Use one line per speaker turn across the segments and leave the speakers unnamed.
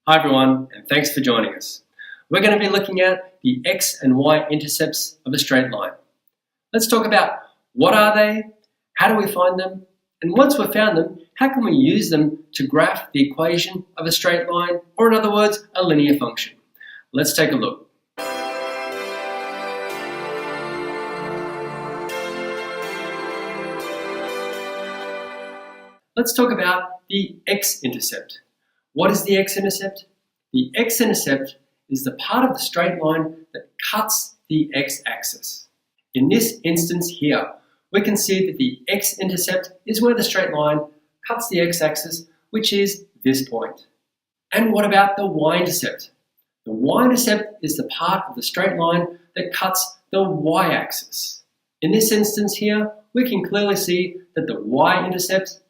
Hi everyone, and thanks for joining us. We're going to be looking at the X and Y intercepts of a straight line. Let's talk about what are they, how do we find them, and once we've found them, how can we use them to graph the equation of a straight line, or in other words, a linear function. Let's take a look. Let's talk about the X-Intercept. What is the X-Intercept? The X-Intercept is the part of the straight line that cuts the X-axis. In this instance here, we can see that the X-Intercept is where the straight line cuts the X-axis, which is this point. And what about the Y-Intercept? The Y-Intercept is the part of the straight line that cuts the Y-axis. In this instance here, we can clearly see that the Y-Intercept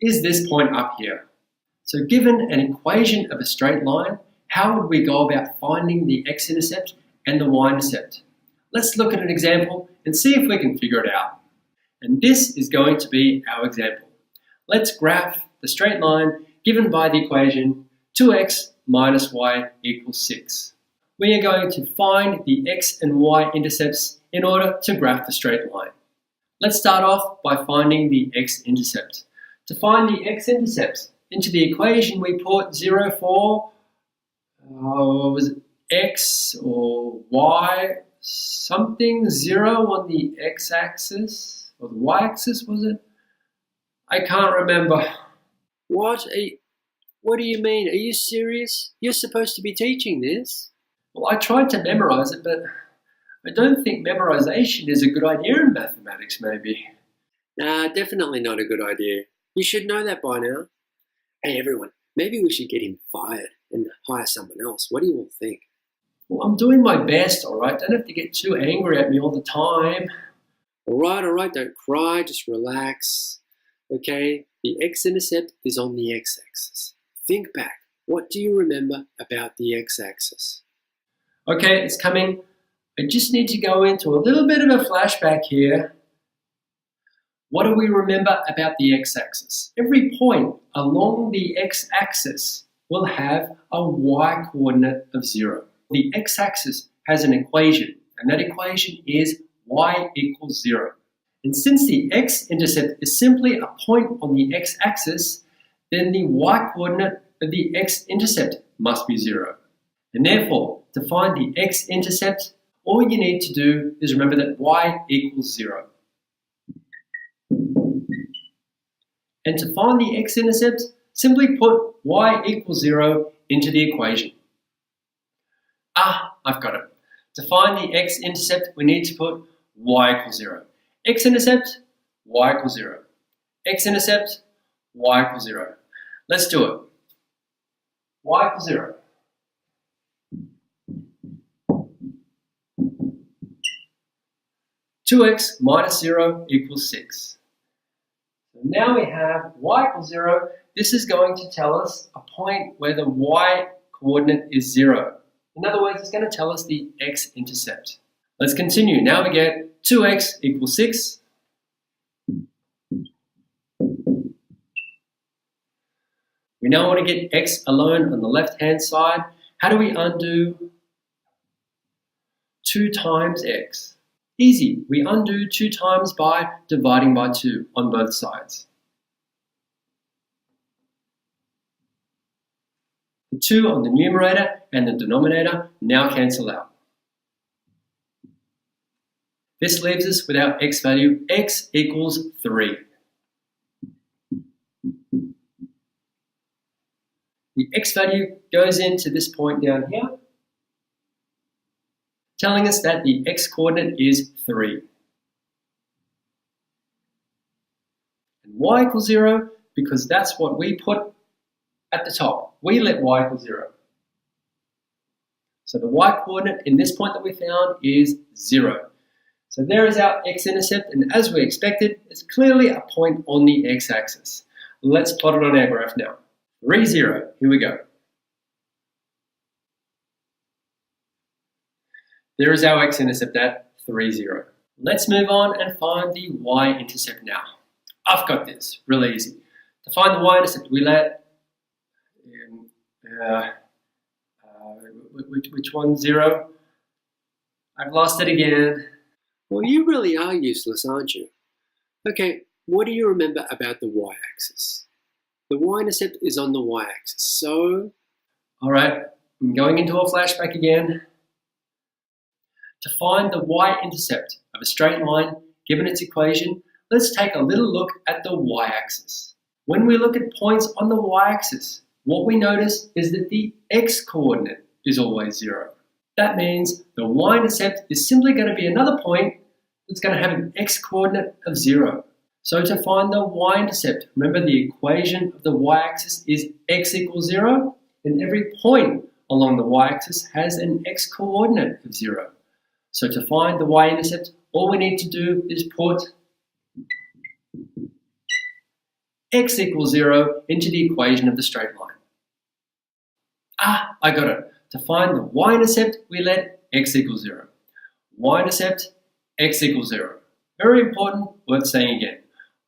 is this point up here. So given an equation of a straight line, how would we go about finding the X-intercept and the Y-intercept? Let's look at an example and see if we can figure it out. And this is going to be our example. Let's graph the straight line given by the equation 2x minus y equals 6. We are going to find the X and Y intercepts in order to graph the straight line. Let's start off by finding the X-intercept. To find the X-intercept, into the equation we put 0 for was it X or Y something, 0 on the X-axis, or the Y-axis was it? I can't remember.
What do you mean? Are you serious? You're supposed to be teaching this.
Well, I tried to memorize it, but I don't think memorization is a good idea in mathematics, maybe.
Nah, definitely not a good idea. You should know that by now. Hey everyone, maybe we should get him fired and hire someone else. What do you all think?
Well, I'm doing my best, alright? Don't have to get too angry at me all the time.
Alright, don't cry, just relax. Okay, the X-intercept is on the X-axis. Think back. What do you remember about the X-axis?
Okay, it's coming. I just need to go into a little bit of a flashback here. What do we remember about the X-axis? Every point along the X-axis will have a Y-coordinate of 0. The X-axis has an equation, and that equation is Y equals 0. And since the X-intercept is simply a point on the X-axis, then the Y-coordinate of the X-intercept must be 0. And therefore, to find the X-intercept, all you need to do is remember that Y equals 0. And to find the X-intercept, simply put Y equals 0 into the equation. I've got it. To find the X-intercept, we need to put Y equals 0. X-intercept, Y equals 0. X-intercept, Y equals 0. Let's do it. Y equals 0. (2x minus 0 equals 6). Now we have Y equals 0. This is going to tell us a point where the Y coordinate is 0. In other words, it's going to tell us the X-intercept. Let's continue. Now we get 2x equals 6. We now want to get x alone on the left-hand side. How do we undo 2 times x? Easy. We undo 2 times by dividing by 2 on both sides. The 2 on the numerator and the denominator now cancel out. This leaves us with our x value. X equals 3. The x value goes into this point down here, telling us that the x-coordinate is 3. And y equals 0, because that's what we put at the top. We let y equal 0. So the y-coordinate in this point that we found is 0. So there is our x-intercept, and as we expected, it's clearly a point on the x-axis. Let's plot it on our graph now. 3, 0. Here we go. There is our X-intercept at 3, 0. Let's move on and find the Y-intercept now. I've got this, really easy. To find the Y-intercept, we let Which one's 0? I've lost it again.
Well, you really are useless, aren't you? Okay, what do you remember about the y-axis? The y-intercept is on the y-axis, so...
Alright, I'm going into a flashback again. To find the y-intercept of a straight line, given its equation, let's take a little look at the y-axis. When we look at points on the y-axis, what we notice is that the x-coordinate is always 0. That means the y-intercept is simply going to be another point that's going to have an x-coordinate of 0. So to find the y-intercept, remember the equation of the y-axis is x equals 0, and every point along the y-axis has an x-coordinate of 0. So to find the y-intercept, all we need to do is put x equals 0 into the equation of the straight line. I got it. To find the y-intercept, we let x equals 0. Y-intercept, x equals 0. Very important, worth saying again.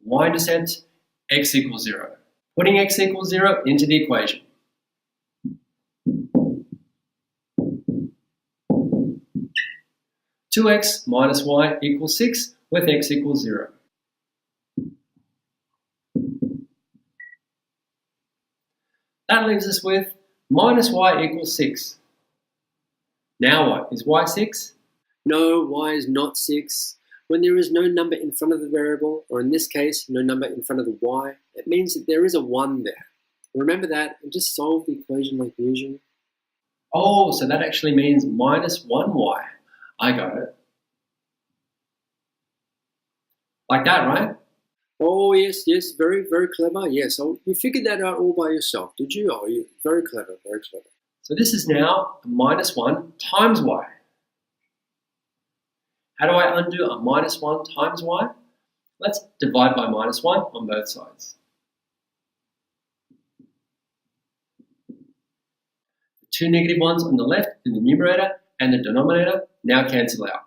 Y-intercept, x equals 0. Putting x equals 0 into the equation. Two x minus y equals 6 with x equals 0. That leaves us with minus y equals 6. Now what? Is y 6?
No, y is not 6. When there is no number in front of the variable, or in this case, no number in front of the y, it means that there is a 1 there. Remember that and just solve the equation like usual.
Oh, so that actually means minus 1y. I got it. Like that, right?
Oh, yes, very, very clever. Yes, oh, you figured that out all by yourself, did you? Oh, you're very clever, very clever.
So this is now a minus 1 times y. How do I undo a minus 1 times y? Let's divide by minus 1 on both sides. The two negative ones on the left in the numerator and the denominator now cancel out,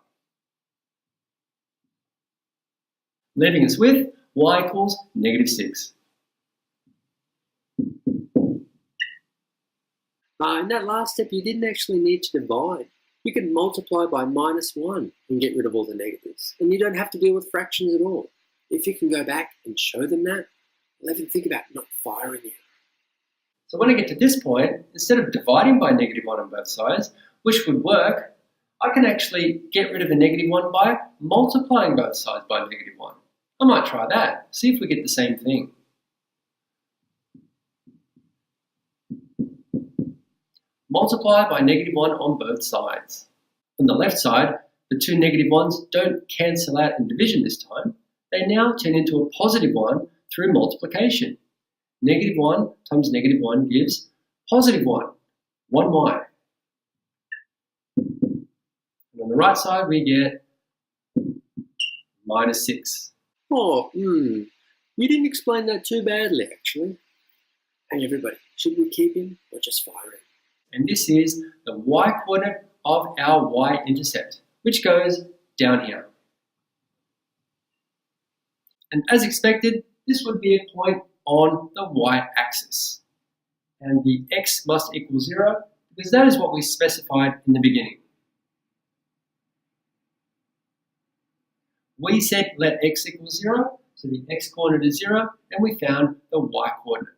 leaving us with y equals negative 6.
In that last step, you didn't actually need to divide. You can multiply by minus 1 and get rid of all the negatives. And you don't have to deal with fractions at all. If you can go back and show them that, they'll even think about not firing you.
So when I get to this point, instead of dividing by negative 1 on both sides, which would work, I can actually get rid of the negative 1 by multiplying both sides by negative 1. I might try that, see if we get the same thing. Multiply by negative 1 on both sides. On the left side, the two negative 1s don't cancel out in division this time. They now turn into a positive 1 through multiplication. Negative 1 times negative 1 gives positive 1, 1y. And on the right side, we get minus 6.
Oh, you didn't explain that too badly, actually. Hey, everybody, should we keep him or just fire him?
And this is the y-coordinate of our y-intercept, which goes down here. And as expected, this would be a point on the y-axis. And the x must equal 0, because that is what we specified in the beginning. We said let x equal 0, so the x-coordinate is 0, and we found the y-coordinate.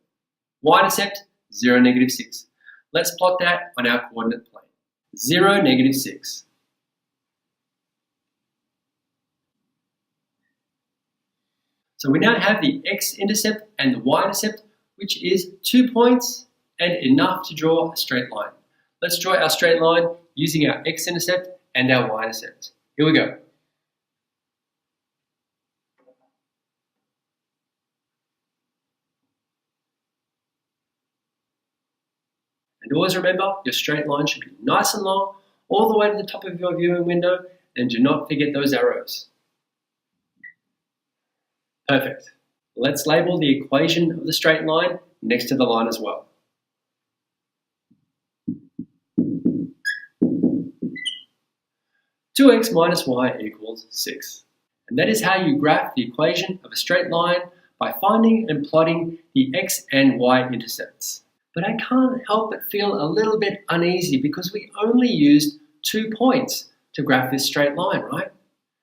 Y-intercept, 0, negative 6. Let's plot that on our coordinate plane. 0, negative 6. So we now have the x-intercept and the y-intercept, which is 2 points and enough to draw a straight line. Let's draw our straight line using our x-intercept and our y-intercept. Here we go. And always remember, your straight line should be nice and long, all the way to the top of your viewing window, and do not forget those arrows. Perfect. Let's label the equation of the straight line next to the line as well. (2x minus y equals 6). And that is how you graph the equation of a straight line by finding and plotting the x and y intercepts. But I can't help but feel a little bit uneasy because we only used 2 points to graph this straight line, right?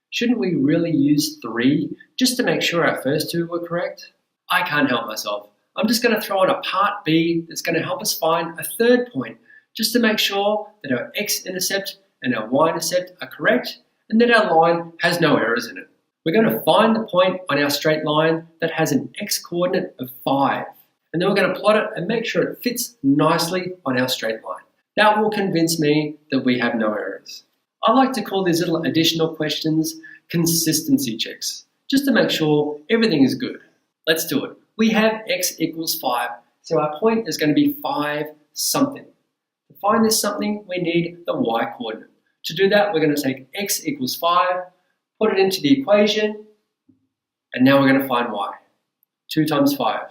Shouldn't we really use 3 just to make sure our first 2 were correct? I can't help myself. I'm just going to throw in a part B that's going to help us find a 3rd point just to make sure that our X-intercept and our Y-intercept are correct and that our line has no errors in it. We're going to find the point on our straight line that has an X-coordinate of 5. And then we're going to plot it and make sure it fits nicely on our straight line. That will convince me that we have no errors. I like to call these little additional questions consistency checks, just to make sure everything is good. Let's do it. We have x equals 5, so our point is going to be 5 something. To find this something, we need the y coordinate. To do that, we're going to take x equals 5, put it into the equation, and now we're going to find y. 2 times 5.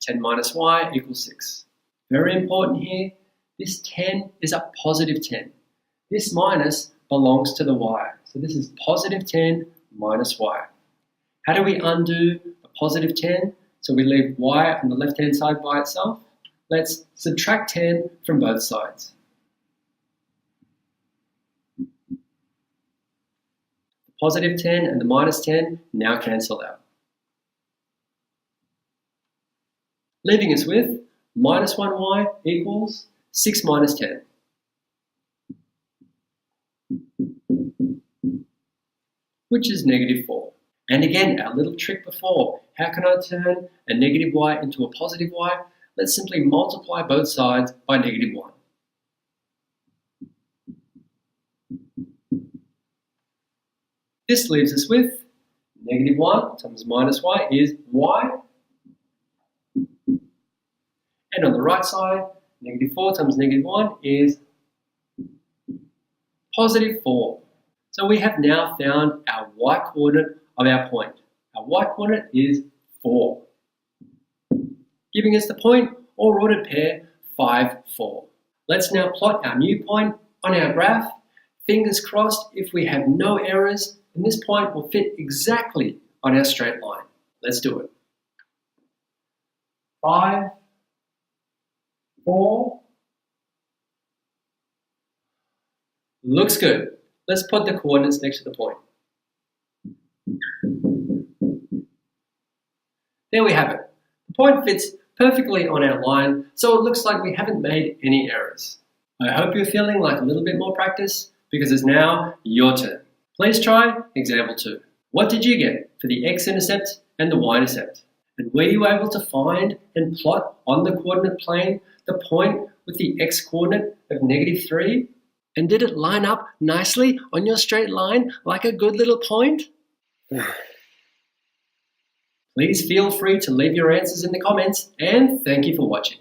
10 minus y equals 6. Very important here, this 10 is a positive 10. This minus belongs to the y. So this is positive 10 minus y. How do we undo a positive 10? So we leave y on the left-hand side by itself. Let's subtract 10 from both sides. The positive 10 and the minus 10 now cancel out, leaving us with minus 1y equals 6 minus 10. Which is negative 4. And again, our little trick before, how can I turn a negative y into a positive y? Let's simply multiply both sides by negative 1. This leaves us with negative 1 times minus y is y. And on the right side, negative 4 times negative 1 is positive 4. So we have now found our y-coordinate of our point. Our y-coordinate is 4, giving us the point or ordered pair 5, 4. Let's now plot our new point on our graph. Fingers crossed, if we have no errors, then this point will fit exactly on our straight line. Let's do it. 5, 4. Looks good. Let's put the coordinates next to the point. There we have it. The point fits perfectly on our line, so it looks like we haven't made any errors. I hope you're feeling like a little bit more practice because it's now your turn. Please try example 2. What did you get for the X-intercept and the Y-intercept? And were you able to find and plot on the coordinate plane the point with the X-coordinate of negative 3? And did it line up nicely on your straight line like a good little point? Please feel free to leave your answers in the comments, and thank you for watching.